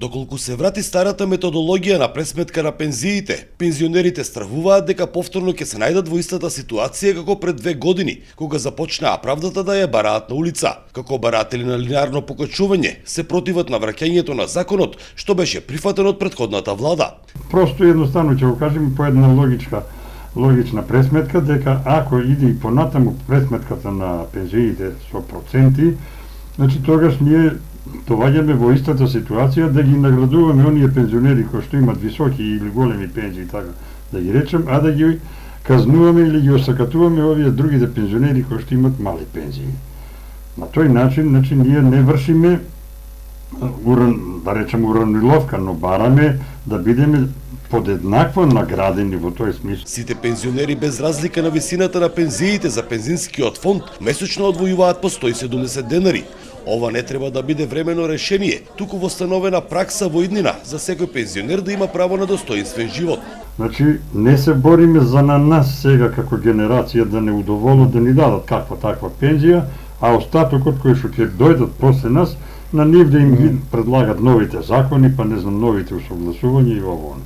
Доколку се врати старата методологија на пресметка на пензиите, пензионерите стравуваат дека повторно ќе се најдат во истата ситуација како пред 2 години, кога започнаа правдата да ја бараат на улица. Како баратели на линеарно покачување, се противат на враќањето на законот, што беше прифатен од претходната влада. Просто едноставно ќе го кажем по една логична пресметка, дека ако иде и понатаму пресметката на пензиите со проценти, значи тогаш ние доваѓаме во истата ситуација да ги наградуваме оние пензионери кои што имат високи или големи пензии, така да ги речем, а да ги казнуваме или ги осакатуваме овие другите пензионери кои што имат мали пензии. На тој начин, значи, ние не вршиме да речем уравниловка, но бараме да бидеме подеднакво наградени во тој смисла. Сите пензионери без разлика на висината на пензиите за пензинскиот фонд месечно одвојуваат по 170 денари. Ова не треба да биде временно решение, туку востановена пракса во иднина за секој пензионер да има право на достоинствен живот. Значи, не се бориме за на нас сега како генерација да не удоволат да ни дадат каква таква пензија, а остатокот кој што ќе дојдат после нас, на нив да им ги предлагат новите закони, па не знам, новите усогласувања и ово.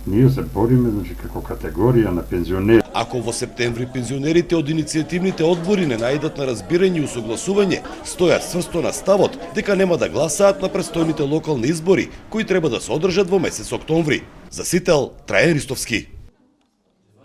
Ние се бориме, значи, како категорија на пензионери. Ако во септември пензионерите од иницијативните одбори не најдат на разбирање и усогласување, стојат цврсто на ставот дека нема да гласаат на престојните локални избори кои треба да се одржат во месец октомври. За Сител, Трајан Ристовски.